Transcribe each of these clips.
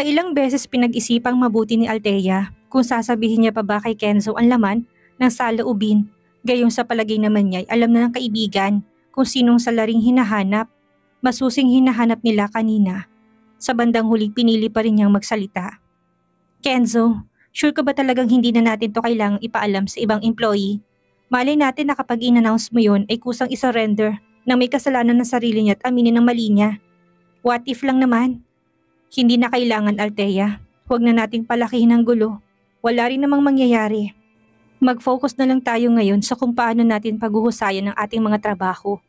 Nakailang beses pinag-isipang mabuti ni Althea kung sasabihin niya pa ba kay Kenzo ang laman ng saloobin. Gayong sa palagay naman niya ay alam na ng kaibigan kung sinong salaring hinahanap. Masusing hinahanap nila kanina. Sa bandang huli pinili pa rin niyang magsalita. Kenzo, sure ka ba talagang hindi na natin to kailangang ipaalam sa ibang employee? Malay natin na kapag in-announce mo yun ay kusang isurrender na may kasalanan ng sarili niya at aminin ng mali niya. What if lang naman? Hindi na kailangan, Althea. Huwag na nating palakihin ang gulo. Wala rin namang mangyayari. Mag-focus na lang tayo ngayon sa kung paano natin paghuhusayan ang ating mga trabaho.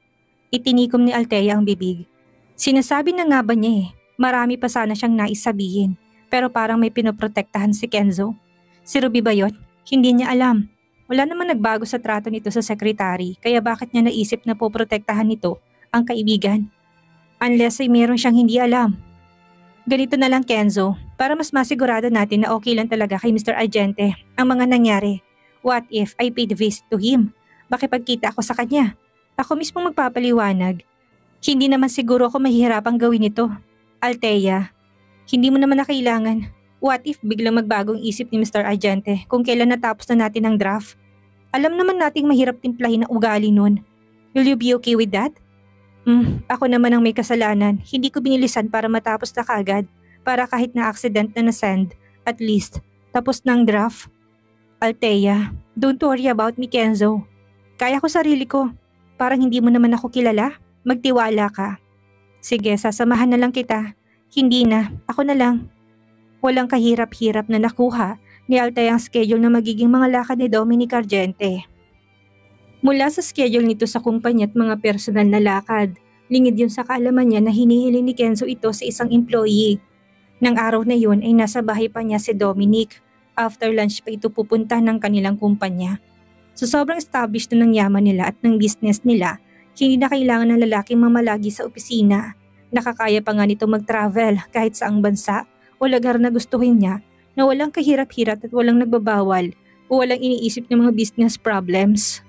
Itinikom ni Althea ang bibig. Sinasabi na nga ba niya marami pa sana siyang nais sabihin, pero parang may pinoprotektahan si Kenzo. Si Ruby ba yun? Hindi niya alam. Wala naman nagbago sa trato nito sa sekretary, kaya bakit niya naisip na poprotektahan nito ang kaibigan? Unless ay meron siyang hindi alam. Ganito na lang, Kenzo, para mas masigurado natin na okay lang talaga kay Mr. Argente ang mga nangyari. What if I paid a visit to him? Makipagkita ako sa kanya. Ako mismo magpapaliwanag. Hindi naman siguro ako mahihirapang gawin ito. Althea, hindi mo naman na kailangan. What if biglang magbagong isip ni Mr. Argente kung kailan natapos na natin ang draft? Alam naman nating mahirap timplahin ang ugali nun. Will you be okay with that? Ako naman ang may kasalanan. Hindi ko binilisan para matapos na kagad. Para kahit na accident na nasend, at least, tapos na ang draft. Althea, don't worry about me, Kenzo. Kaya ko sarili ko. Parang hindi mo naman ako kilala. Magtiwala ka. Sige, sasamahan na lang kita. Hindi na, ako na lang. Walang kahirap-hirap na nakuha ni Althea ang schedule na magiging mga lakad ni Dominic Argente. Mula sa schedule nito sa kumpanya at mga personal na lakad, lingid yun sa kaalaman niya na hinihiling ni Kenzo ito sa isang employee. Nang araw na yun ay nasa bahay pa niya si Dominic. After lunch pa ito pupunta ng kanilang kumpanya. So sobrang established na ng yaman nila at ng business nila, hindi na kailangan ng lalaking mamalagi sa opisina. Nakakaya pa nga nito mag-travel kahit saang bansa o lugar na gustuhin niya na walang kahirap-hirap at walang nagbabawal o walang iniisip ng mga business problems.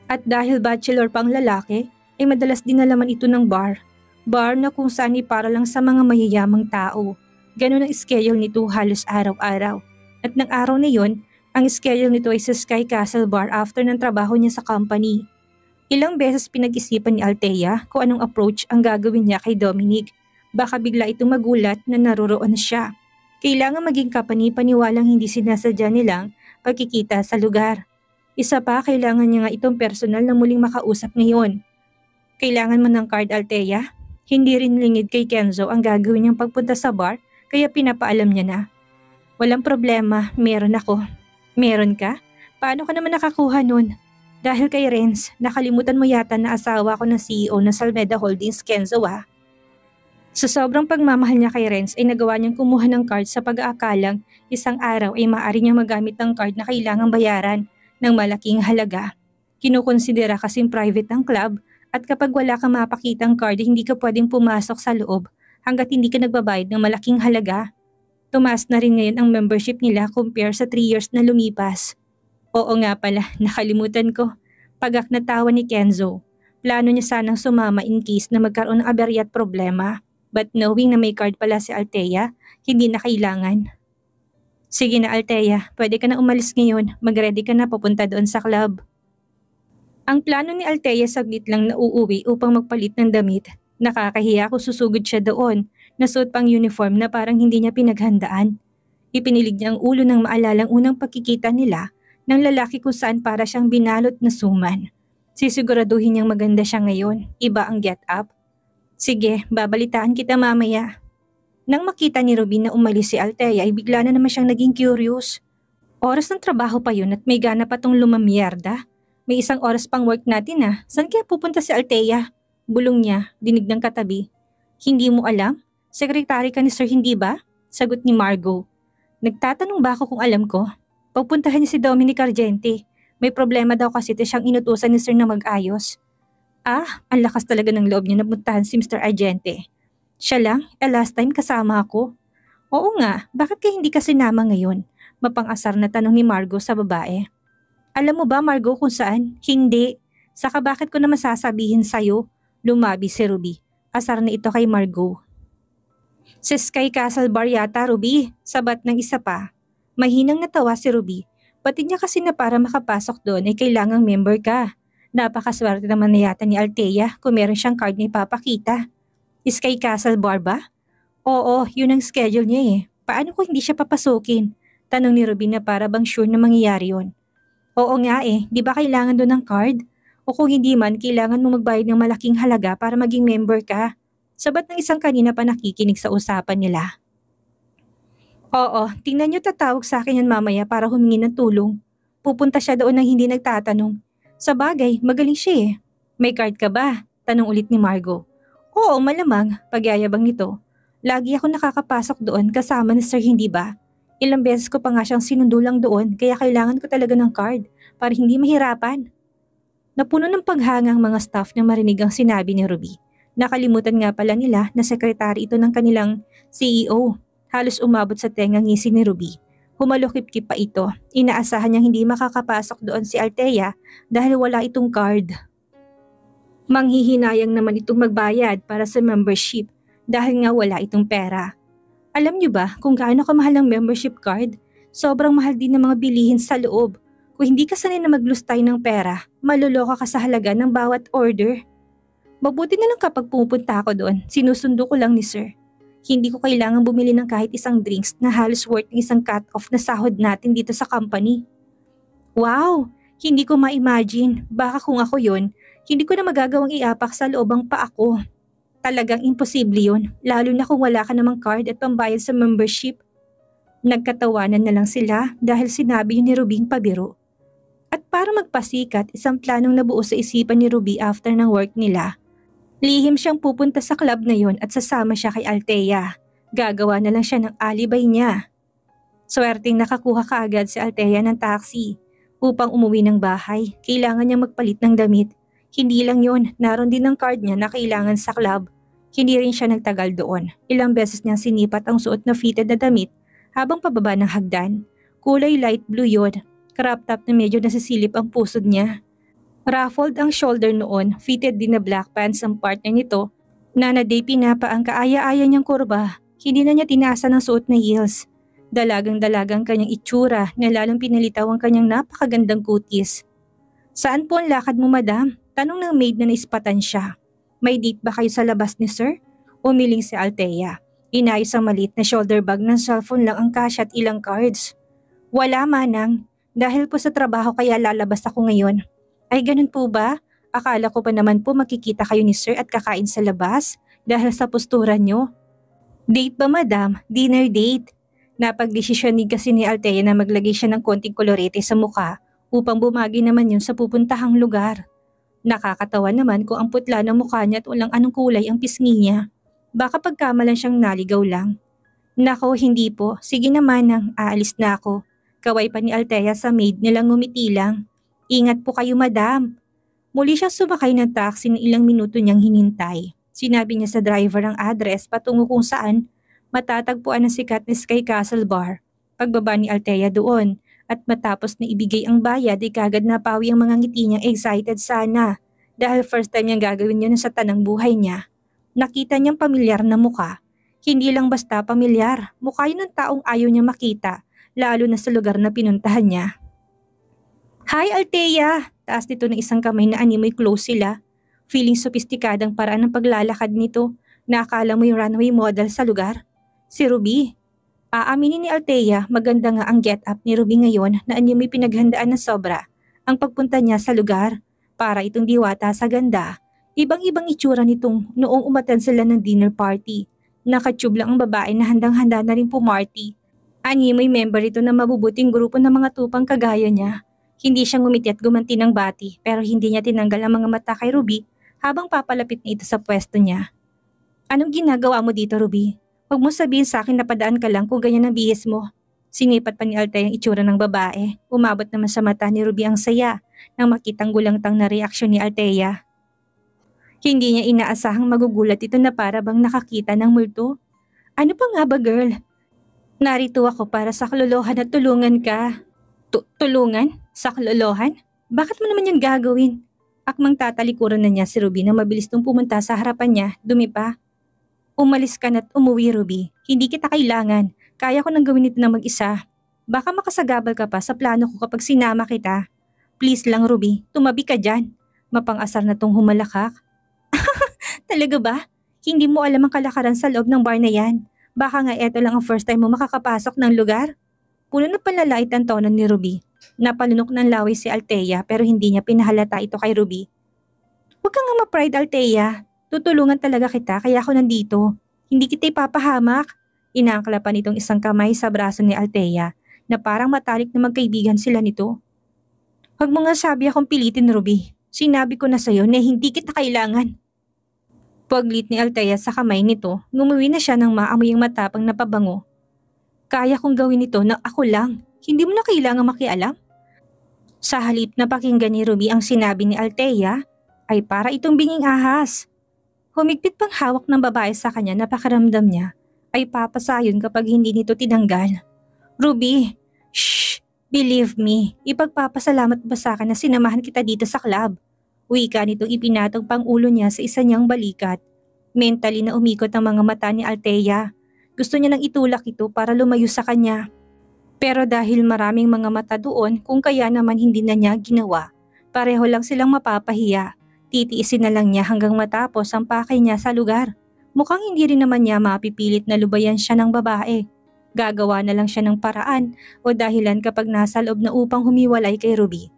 At dahil bachelor pang lalaki, ay madalas din nalaman ito ng bar. Bar na kung saan ay para lang sa mga mayayamang tao. Ganun ang schedule nito halos araw-araw. At ng araw na yon, ang schedule nito ay sa Sky Castle Bar after ng trabaho niya sa company. Ilang beses pinag-isipan ni Althea kung anong approach ang gagawin niya kay Dominic. Baka bigla itong magulat na naroroon siya. Kailangan maging kapani-paniwalang hindi sinasadya nilang pagkikita sa lugar. Isa pa, kailangan niya nga itong personal na muling makausap ngayon. Kailangan mo ng card, Althea? Hindi rin lingid kay Kenzo ang gagawin niyang pagpunta sa bar, kaya pinapaalam niya na. Walang problema, meron ako. Meron ka? Paano ka naman nakakuha nun? Dahil kay Renz, nakalimutan mo yata na asawa ko ng CEO ng Salmeda Holdings, Kenzo ah. Sa sobrang pagmamahal niya kay Renz ay nagawa niyang kumuha ng card sa pag-aakalang isang araw ay maaari niyang magamit ng card na kailangang bayaran ng malaking halaga. Kinukonsidera kasing private ang club at kapag wala kang mapakitang card hindi ka pwedeng pumasok sa loob hanggat hindi ka nagbabayad ng malaking halaga. Tumaas na rin ngayon ang membership nila compare sa 3 years na lumipas. Oo nga pala, nakalimutan ko. Pagak na tawa ni Kenzo. Plano niya sanang sumama in case na magkaroon ng aberya at problema. But knowing na may card pala si Althea, hindi na kailangan. Sige na Althea, pwede ka na umalis ngayon. Mag-ready ka na papunta doon sa club. Ang plano ni Althea saglit lang na uuwi upang magpalit ng damit. Nakakahiya kung susugod siya doon. Nasuot pang uniform na parang hindi niya pinaghandaan. Ipinilig niya ang ulo nang maalalang unang pagkikita nila ng lalaki kung saan para siyang binalot na suman. Sisiguraduhin niyang maganda siya ngayon. Iba ang get up. Sige, babalitaan kita mamaya. Nang makita ni Ruby na umalis si Althea ay bigla na naman siyang naging curious. Oras ng trabaho pa yun at may gana pa tong lumamyarda. May isang oras pang work natin ah. Saan kaya pupunta si Althea? Bulong niya, dinig ng katabi. Hindi mo alam? Sekretary ka ni Sir hindi ba? Sagot ni Margo. Nagtatanong ba ako kung alam ko? Pupuntahan niya si Dominic Argente. May problema daw kasi siyang inutusan ni Sir na mag-ayos. Ah, ang lakas talaga ng loob niya na puntahan si Mr. Argente. Siya lang, last time kasama ako. Oo nga, bakit kaya hindi ka sinama ngayon? Mapang-asar na tanong ni Margo sa babae. Alam mo ba Margo kung saan? Hindi. Saka bakit ko naman sasabihin sa'yo? Lumabi si Ruby. Asar na ito kay Margo. Sa Sky Castle Bar yata, Ruby. Sabat ng isa pa. Mahinang natawa si Ruby. Pati niya kasi na para makapasok doon ay kailangang member ka. Napakaswerte naman na yata ni Althea kung meron siyang card na ipapakita. Sky Castle Bar ba? Oo, yun ang schedule niya eh. Paano kung hindi siya papasukin? Tanong ni Ruby na para bang sure na mangyayari yun. Oo nga eh, di ba kailangan doon ng card? O kung hindi man, kailangan mo magbayad ng malaking halaga para maging member ka. Sabat ng isang kanina pa nakikinig sa usapan nila. Oo, tingnan niyo tatawag sa akin yan mamaya para humingi ng tulong. Pupunta siya doon nang hindi nagtatanong. Sa bagay, magaling siya eh. May card ka ba? Tanong ulit ni Margo. Oo, malamang, pagyayabang nito. Lagi ako nakakapasok doon kasama ni Sir, hindi ba? Ilang beses ko pa nga siyang sinundo lang doon kaya kailangan ko talaga ng card para hindi mahirapan. Napuno ng paghanga ang mga staff na marinig ang sinabi ni Ruby. Nakalimutan nga pala nila na sekretary ito ng kanilang CEO. Halos umabot sa tengang ngisi ni Ruby. Humalukip-kip pa ito. Inaasahan niyang hindi makakapasok doon si Althea dahil wala itong card. Manghihinayang naman itong magbayad para sa membership dahil nga wala itong pera. Alam niyo ba kung gaano kamahal ang membership card? Sobrang mahal din ng mga bilihin sa loob. Kung hindi ka sanay na maglustay ng pera, maluloka ka sa halaga ng bawat order. Mabuti na lang kapag pupunta ako doon, sinusundo ko lang ni Sir. Hindi ko kailangang bumili ng kahit isang drinks na halos worth ng isang cut-off na sahod natin dito sa company. Wow! Hindi ko ma-imagine. Baka kung ako yon, hindi ko na magagawang iapak sa loob ang paa ko. Talagang imposible yun, lalo na kung wala ka namang card at pambayad sa membership. Nagkatawanan na lang sila dahil sinabi yun ni Rubing pabiro. At para magpasikat, isang planong nabuo sa isipan ni Ruby after ng work nila. Lihim siyang pupunta sa club na yon at sasama siya kay Althea. Gagawa na lang siya ng alibay niya. Swerteng nakakuha kaagad si Althea ng taxi. Upang umuwi ng bahay, kailangan niyang magpalit ng damit. Hindi lang yon, naroon din ang card niya na kailangan sa club. Hindi rin siya nagtagal doon. Ilang beses niyang sinipat ang suot na fitted na damit habang pababa ng hagdan. Kulay light blue yon. Crop top na medyo nasisilip ang pusod niya. Ruffled ang shoulder noon, fitted din na black pants ang partner nito na naday pinapa ang kaaya-aya niyang kurba. Hindi na niya tinasa ng suot na heels. Dalagang-dalagang kanyang itsura na lalong pinalitaw ang kanyang napakagandang kutis. Saan po ang lakad mo, madam? Tanong ng maid na naispatan siya. May date ba kayo sa labas ni Sir? Umiling si Althea. Inayos ang maliit na shoulder bag ng cellphone lang ang kasya at ilang cards. Wala, manang. Dahil po sa trabaho kaya lalabas ako ngayon. Ay ganun po ba? Akala ko pa naman po makikita kayo ni Sir at kakain sa labas dahil sa postura nyo. Date ba, madam? Dinner date. Napagdesisyon din kasi ni Althea na maglagay siya ng konting kolorete sa mukha upang bumagi naman yun sa pupuntahang lugar. Nakakatawa naman kung ang putla ng mukha niya at walang anong kulay ang pisngi niya. Baka pagkamalan siyang naligaw lang. Nako, hindi po. Sige naman nang aalis na ako. Kaway pa ni Althea sa maid nilang ngumiti lang. Ingat po kayo, madam. Muli siya sumakay ng taxi na ilang minuto niyang hinintay. Sinabi niya sa driver ang address patungo kung saan matatagpuan ang sikat na Sky Castle Bar. Pagbaba ni Althea doon at matapos na ibigay ang bayad ay kagad napawi ang mga ngiti niyang excited sana dahil first time niyang gagawin yun sa tanang buhay niya. Nakita niyang pamilyar na mukha. Hindi lang basta pamilyar, mukha yun ng taong ayaw niya makita. Lalo na sa lugar na pinuntahan niya. Hi Althea! Taas nito ng isang kamay na animoy close sila. Feeling sopistikadang paraan ng paglalakad nito na akala mo yung runway model sa lugar. Si Ruby. Aaminin ni Althea, maganda nga ang get-up ni Ruby ngayon na animoy pinaghandaan ng sobra. Ang pagpunta niya sa lugar, para itong diwata sa ganda. Ibang-ibang itsura nitong noong umatan sila ng dinner party. Nakatube lang ang babae na handang-handa na rin pumarty. Animoy member ito na mabubuting grupo ng mga tupang kagaya niya. Hindi siya ngumiti at gumanti ng bati pero hindi niya tinanggal ang mga mata kay Ruby habang papalapit na ito sa pwesto niya. Anong ginagawa mo dito, Ruby? Huwag mo sabihin sa akin na padaan ka lang kung ganyan ang bihis mo. Sinipat pa ni Althea ang itsura ng babae. Umabot naman sa mata ni Ruby ang saya nang makitang gulangtang na reaksyon ni Althea. Hindi niya inaasahang magugulat ito na para bang nakakita ng multo. Ano pa nga ba, girl? Narito ako para sa kaluluhan at tulungan ka. Tulungan? Sa kaluluhan? Bakit mo naman yan gagawin? Akmang tatalikuran na niya si Ruby na mabilis nung pumunta sa harapan niya, dumi pa. Umalis ka na't umuwi, Ruby. Hindi kita kailangan. Kaya ko nang gawin ito na mag-isa. Baka makasagabal ka pa sa plano ko kapag sinama kita. Please lang, Ruby. Tumabi ka dyan. Mapang-asar na tong humalakak. Talaga ba? Hindi mo alam ang kalakaran sa loob ng bar na yan. Baka nga eto lang ang first time mo makakapasok ng lugar. Puno na panlalait ang tono ni Ruby. Napalunok ng laway si Althea pero hindi niya pinahalata ito kay Ruby. Huwag kang nga ma-pride, Althea. Tutulungan talaga kita kaya ako nandito. Hindi kita ipapahamak. Inaangkla pa nitong isang kamay sa braso ni Althea na parang matalik na magkaibigan sila nito. Huwag mo nga sabi akong pilitin, Ruby. Sinabi ko na sa'yo na hindi kita kailangan. Paglit ni Althea sa kamay nito, ngumuwi na siya ng maamoy ang matapang na pabango. Kaya kong gawin ito na ako lang. Hindi mo na kailangan makialam. Sa halip na pakinggan ni Ruby ang sinabi ni Althea, ay para itong binging ahas. Humigpit pang hawak ng babae sa kanya na pakiramdam niya ay papasayon kapag hindi nito tinanggal. Ruby, shh! Believe me, ipagpapasalamat ba sa akin na sinamahan kita dito sa club? Wika nitong ipinatong pang ulo niya sa isa niyang balikat. Mentally na umikot ang mga mata ni Althea. Gusto niya nang itulak ito para lumayo sa kanya. Pero dahil maraming mga mata doon kung kaya naman hindi na niya ginawa, pareho lang silang mapapahiya. Titiisin na lang niya hanggang matapos ang pakay niya sa lugar. Mukhang hindi rin naman niya mapipilit na lubayan siya ng babae. Gagawa na lang siya ng paraan o dahilan kapag nasa loob na upang humiwalay kay Ruby.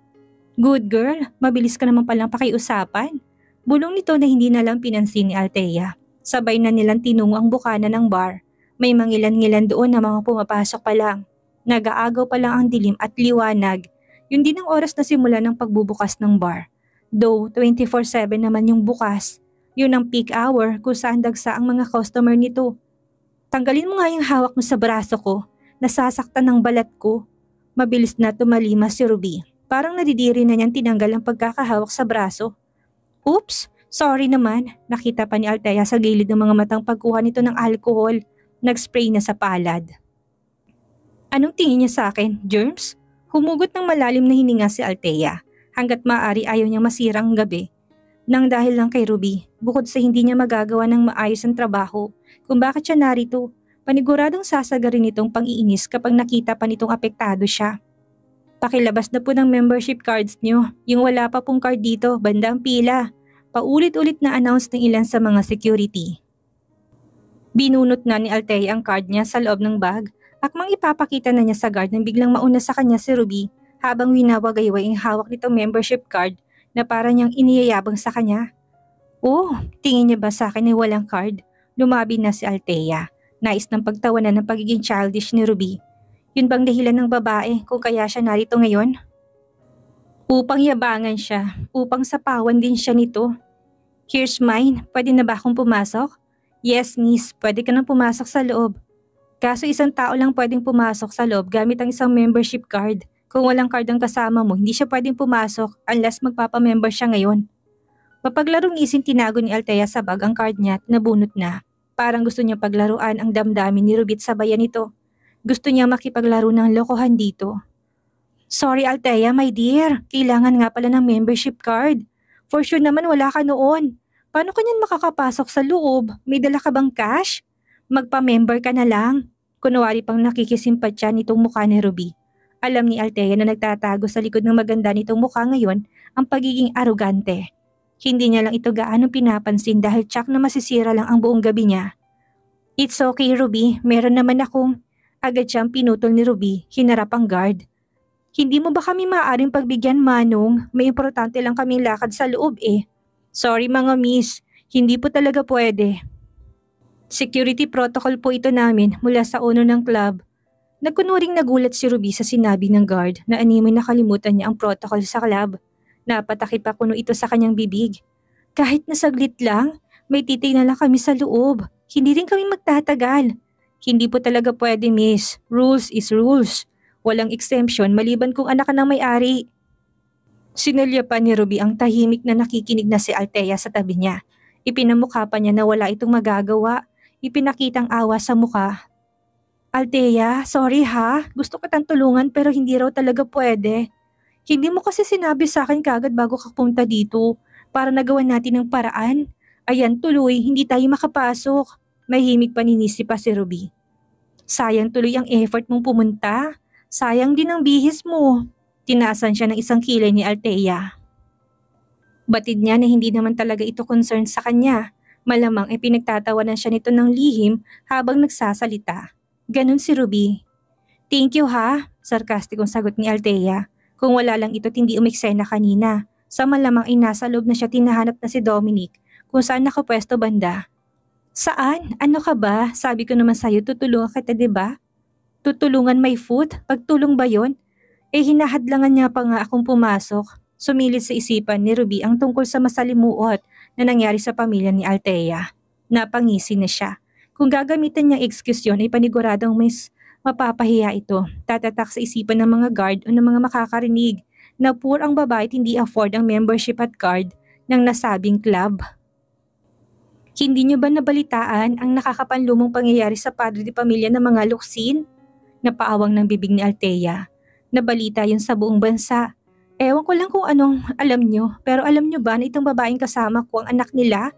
Good girl, mabilis ka naman palang pakiusapan. Bulong nito na hindi na lang pinansin ni Althea. Sabay na nilang tinungo ang bukana ng bar. May mangilan-ngilan doon na mga pumapasok pa lang. Nag-aagaw pa lang ang dilim at liwanag. Yun din ang oras na simula ng pagbubukas ng bar. Though 24/7 naman yung bukas. Yun ang peak hour kung saan dagsa ang mga customer nito. Tanggalin mo nga yung hawak mo sa braso ko. Nasasaktan ng balat ko. Mabilis na tumalima si Ruby. Parang nadidiri na niyang tinanggal ang pagkakahawak sa braso. Oops! Sorry naman. Nakita pa ni Althea sa gilid ng mga matang pagkuha nito ng alcohol. Nag-spray na sa palad. Anong tingin niya sa akin? Germs? Humugot ng malalim na hininga si Althea. Hanggat maaari ayaw niyang masirang gabi. Nang dahil lang kay Ruby, bukod sa hindi niya magagawa ng maayos ang trabaho, kung bakit siya narito, paniguradong sasagarin nitong pang-iinis kapag nakita pa nitong apektado siya. Pakilabas na po ng membership cards niyo, yung wala pa pong card dito, bandang pila. Paulit-ulit na announce ng ilan sa mga security. Binunot na ni Althea ang card niya sa loob ng bag, akmang ipapakita na niya sa guard nang biglang mauna sa kanya si Ruby habang winawagayway ang hawak nitong membership card na para niyang iniyayabang sa kanya. Oh, tingin niya ba sa akin ay walang card? Lumabi na si Althea. Nais ng pagtawanan ng pagiging childish ni Ruby. Yun bang dahilan ng babae kung kaya siya narito ngayon? Upang yabangan siya, upang sapawan din siya nito. Here's mine, pwede na ba akong pumasok? Yes miss, pwede ka nang pumasok sa loob. Kaso isang tao lang pwedeng pumasok sa loob gamit ang isang membership card. Kung walang card ang kasama mo, hindi siya pwedeng pumasok unless magpapamember siya ngayon. Mapaglarong ising tinago ni Althea sa bag ang card niya at nabunot na. Parang gusto niya paglaruan ang damdamin ni Ruby sa bayan nito. Gusto niya makipaglaro ng lokohan dito. Sorry Althea, my dear. Kailangan nga pala ng membership card. For sure naman wala ka noon. Paano ka niyan makakapasok sa loob? May dala ka bang cash? Magpa-member ka na lang. Kunwari pang nakikisimpatya nitong mukha ni Ruby. Alam ni Althea na nagtatago sa likod ng maganda nitong mukha ngayon ang pagiging arugante. Hindi niya lang ito gaano pinapansin dahil tsak na masisira lang ang buong gabi niya. It's okay Ruby, meron naman akong... Agad siyang pinutol ni Ruby, hinarap ang guard. Hindi mo ba kami maaaring pagbigyan Manong? May importante lang kaming lakad sa loob eh. Sorry mga miss, hindi po talaga pwede. Security protocol po ito namin mula sa owner ng club. Nagkunwaring nagulat si Ruby sa sinabi ng guard na animoy nakalimutan niya ang protocol sa club. Napatakip pa kuno ito sa kanyang bibig. Kahit nasaglit lang, may titignan lang kami sa loob. Hindi rin kami magtatagal. Hindi po talaga pwede miss. Rules is rules. Walang exemption maliban kung anak ka ng may-ari. Sinulya pa ni Ruby ang tahimik na nakikinig na si Althea sa tabi niya. Ipinamukha pa niya na wala itong magagawa. Ipinakitang awa sa mukha. Althea, sorry ha. Gusto kitang tulungan pero hindi raw talaga pwede. Hindi mo kasi sinabi sa akin kagad bago ka punta dito para nagawa natin ng paraan. Ayan tuloy, hindi tayo makapasok. Mahimig paninisi pa si Ruby. Sayang tuloy ang effort mong pumunta. Sayang din ang bihis mo. Tinaasan siya ng isang kilay ni Althea. Batid niya na hindi naman talaga ito concern sa kanya. Malamang ay pinagtatawanan siya nito ng lihim habang nagsasalita. Ganon si Ruby. Thank you ha, sarkastikong sagot ni Althea. Kung wala lang ito't hindi umiksena kanina. Sa malamang ay nasa loob na siya tinahanap na si Dominic kung saan nakapwesto banda. Saan? Ano ka ba? Sabi ko naman sa'yo tutulungan kita, diba? Tutulungan my foot? Pagtulong ba yon? Hinahadlangan niya pa nga akong pumasok. Sumilit sa isipan ni Ruby ang tungkol sa masalimuot na nangyari sa pamilya ni Althea. Napangisi na siya. Kung gagamitan niyang excuse yun ay paniguradong mapapahiya ito. Tatatak sa isipan ng mga guard o ng mga makakarinig na poor ang babae at hindi afford ang membership at card ng nasabing club. Hindi niyo ba nabalitaan ang nakakapanlumong pangyayari sa padre de pamilya ng mga luksin? Napaawang ng bibig ni Althea. Nabalita yun sa buong bansa. Ewan ko lang kung anong alam nyo, pero alam nyo ba na itong babaeng kasama ko ang anak nila?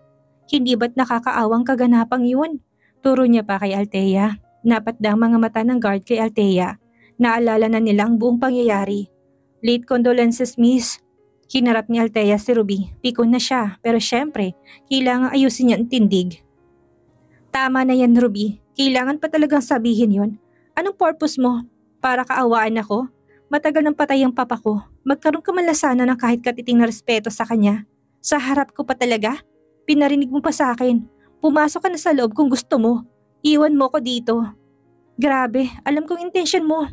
Hindi ba't nakakaawang kaganapang yun? Turo niya pa kay Althea. Napatda ang mga mata ng guard kay Althea. Naalala na nila ang buong pangyayari. Late condolences, miss. Hinarap ni Althea si Ruby. Pikon na siya, pero syempre, kailangan ayusin niya ang tindig. Tama na yan, Ruby. Kailangan pa talagang sabihin yon. Anong purpose mo? Para kaawaan ako? Matagal nang patay ang papa ko. Magkaroon ka man lang sana ng kahit katiting na respeto sa kanya. Sa harap ko pa talaga? Pinarinig mo pa sa akin. Pumasok ka na sa loob kung gusto mo. Iwan mo ko dito. Grabe, alam kong intention mo.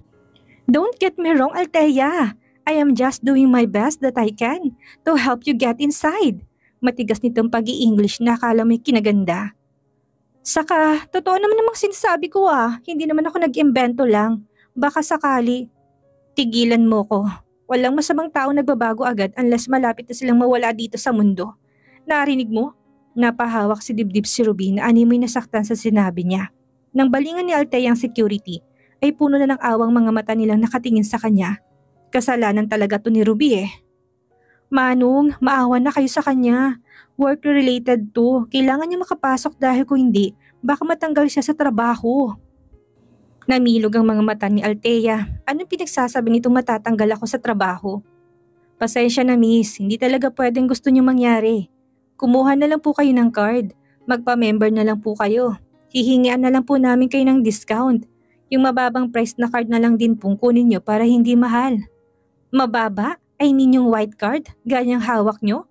Don't get me wrong, Althea. I am just doing my best that I can to help you get inside. Matigas nitong pag-i-English na akala mo'y kinaganda. Saka, totoo naman namang sinasabi ko Hindi naman ako nag-imbento lang. Baka sakali. Tigilan mo ko. Walang masamang tao nagbabago agad unless malapit na silang mawala dito sa mundo. Narinig mo? Napahawak si dibdib si Ruby na animoy nasaktan sa sinabi niya. Nang balingan ni Althea ang security, ay puno na ng awang mga mata nilang nakatingin sa kanya. Kasalanan talaga to ni Ruby Manong, maawa na kayo sa kanya. Work-related to. Kailangan niya makapasok dahil kung hindi, baka matanggal siya sa trabaho. Namilog ang mga mata ni Althea. Anong pinagsasabi nitong matatanggal ako sa trabaho? Pasensya na miss, hindi talaga pwedeng gusto niyo mangyari. Kumuha na lang po kayo ng card. Magpa-member na lang po kayo. Hihingian na lang po namin kayo ng discount. Yung mababang price na card na lang din pong kunin nyo para hindi mahal. Mababa? I mean yung white card? Ganyang hawak nyo?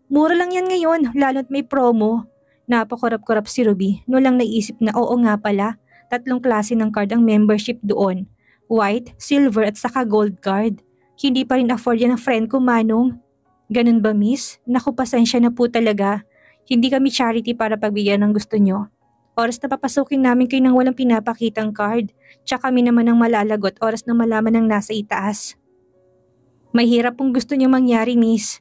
Mura lang yan ngayon, lalo't may promo. Napakurap-kurap si Ruby, no lang naisip na oo nga pala. 3 klase ng card ang membership doon. White, silver at saka gold card. Hindi pa rin afford yan ng friend ko, Manong. Ganun ba, miss? Naku, pasensya na po talaga. Hindi kami charity para pagbigyan ng gusto nyo. Oras na papasukin namin kayo ng walang pinapakitang card. Tsaka kami naman ang malalagot oras na malaman ng nasa itaas. Mahirap pong gusto nyo mangyari, miss.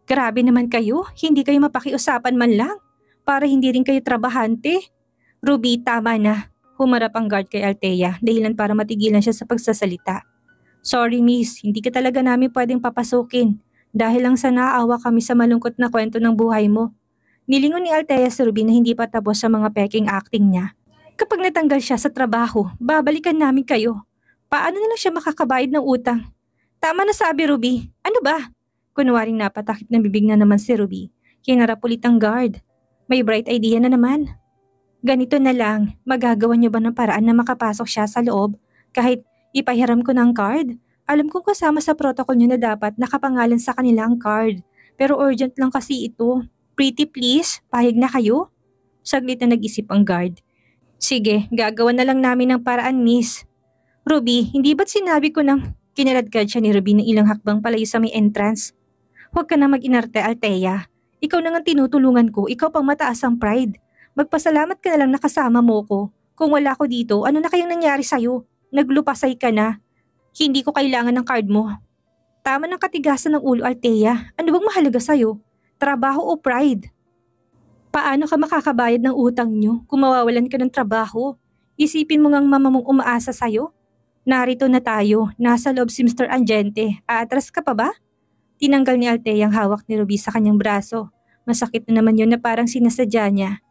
Grabe naman kayo. Hindi kayo mapakiusapan man lang. Para hindi rin kayo trabahante. Ruby, tama na. Humarap ang guard kay Althea dahilan para matigilan siya sa pagsasalita. Sorry miss, hindi ka talaga namin pwedeng papasukin dahil lang sa naaawa kami sa malungkot na kwento ng buhay mo. Nilingon ni Althea si Ruby na hindi pa tapos sa mga peking acting niya. Kapag natanggal siya sa trabaho, babalikan namin kayo. Paano na lang siya makakabayad ng utang? Tama na sabi Ruby, ano ba? Kunwaring napatakip ng bibig na naman si Ruby. Hinarap ulit ang guard. May bright idea na naman. Ganito na lang, magagawa niyo ba ng paraan na makapasok siya sa loob kahit ipahiram ko ng card? Alam kong kasama sa protocol niyo na dapat nakapangalan sa kanila ang card. Pero urgent lang kasi ito. Pretty please, pahig na kayo? Saglit na nag-isip ang guard. Sige, gagawa na lang namin ng paraan miss. Ruby, hindi ba't sinabi ko nang kinaladkad siya ni Ruby ng ilang hakbang palayo sa may entrance? Huwag ka na mag-inarte, Althea. Ikaw na nga tinutulungan ko, ikaw pang mataas ang pride. Magpasalamat ka na lang nakasama mo ko. Kung wala ko dito, ano na kayang nangyari sa'yo? Naglupasay ka na. Hindi ko kailangan ng card mo. Tama ng katigasan ng ulo, Althea. Ano bang mahalaga sa'yo? Trabaho o pride? Paano ka makakabayad ng utang nyo kung mawawalan ka ng trabaho? Isipin mo ngang mama mong umaasa sa'yo? Narito na tayo. Nasa loob si Mr. Angente. Aatras ka pa ba? Tinanggal ni Althea ang hawak ni Ruby sa kanyang braso. Masakit na naman yun na parang sinasadya niya.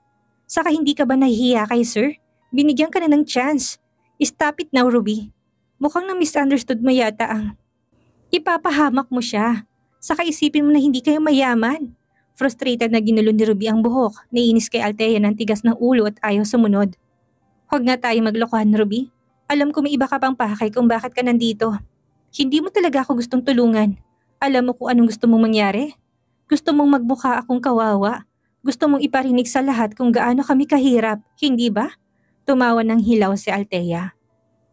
Saka hindi ka ba nahihiya kay sir? Binigyan ka na ng chance. Stop it now, Ruby. Mukhang na-misunderstood mo yata ang ipapahamak mo siya. Saka isipin mo na hindi kayo mayaman. Frustrated na ginulo ni Ruby ang buhok. Naiinis kay Althea ng tigas ng ulo at ayaw sumunod. Huwag nga tayo maglokohan, Ruby. Alam ko may iba ka pang pakay kung bakit ka nandito. Hindi mo talaga ako gustong tulungan. Alam mo kung anong gusto mong mangyari? Gusto mong magmukha akong kawawa. Gusto mong iparinig sa lahat kung gaano kami kahirap, hindi ba? Tumawa ng hilaw si Althea.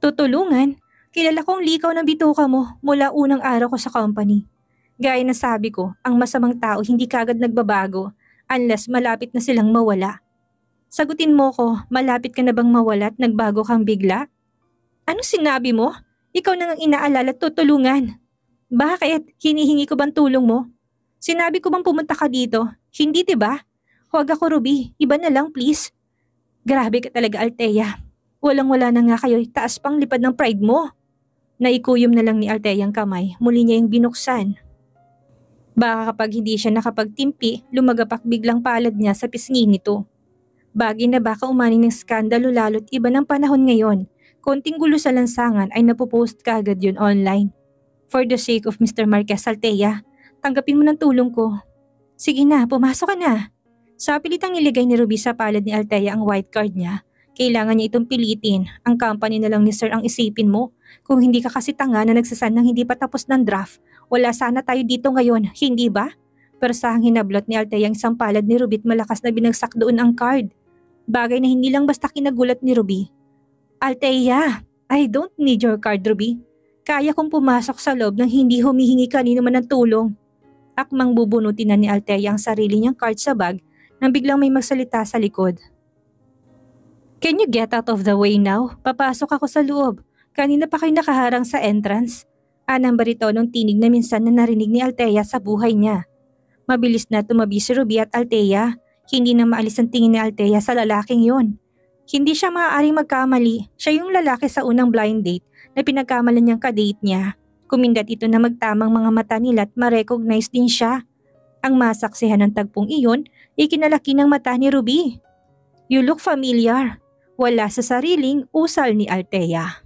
Tutulungan? Kilala kong likaw ng bituka mo mula unang araw ko sa company. Gaya na sabi ko, ang masamang tao hindi kagad nagbabago unless malapit na silang mawala. Sagutin mo ko, malapit ka na bang mawala at nagbago kang bigla? Ano sinabi mo? Ikaw na ngang inaalala at tutulungan. Bakit? Hinihingi ko bang tulong mo? Sinabi ko bang pumunta ka dito? Hindi, diba? Huwag ako, Ruby. Iba na lang, please. Grabe ka talaga, Althea. Walang-wala na nga kayo, taas pang lipad ng pride mo. Naikuyom na lang ni Althea ang kamay, muli niya yung binuksan. Baka kapag hindi siya nakapagtimpi, lumagapak biglang palad niya sa pisngi nito. Bagay na baka umani ng skandalo lalo't iba ng panahon ngayon. Konting gulo sa lansangan ay napopost kaagad yun online. For the sake of Mr. Marquez, Althea, tanggapin mo ng tulong ko. Sige na, pumasok ka na. Sa pilitang niligay ni Ruby sa palad ni Althea ang white card niya, kailangan niya itong pilitin. Ang company na lang ni Sir ang isipin mo. Kung hindi ka kasi tanga na nagsasan ng hindi pa tapos ng draft, wala sana tayo dito ngayon, hindi ba? Pero sahang hinablot ni Althea ang isang palad ni Ruby at malakas na binagsak doon ang card. Bagay na hindi lang basta kinagulat ni Ruby. Althea, I don't need your card, Ruby. Kaya kong pumasok sa loob nang hindi humihingi kanino man ng tulong. Akmang bubunutin na ni Althea ang sarili niyang card sa bag nang biglang may magsalita sa likod. Can you get out of the way now? Papasok ako sa loob. Kanina pa kayo nakaharang sa entrance. Anang baritonong tinig na minsan na narinig ni Althea sa buhay niya. Mabilis na tumabi si Ruby at Althea. Hindi na maalis ang tingin ni Althea sa lalaking yon. Hindi siya maaaring magkamali. Siya yung lalaki sa unang blind date na pinagkamalan niyang kadate niya. Kumindat ito na magtamang mga mata nila at ma-recognize din siya. Ang masaksihan ng tagpong iyon, ikinalaki ng mata ni Ruby. You look familiar. Wala sa sariling usal ni Althea.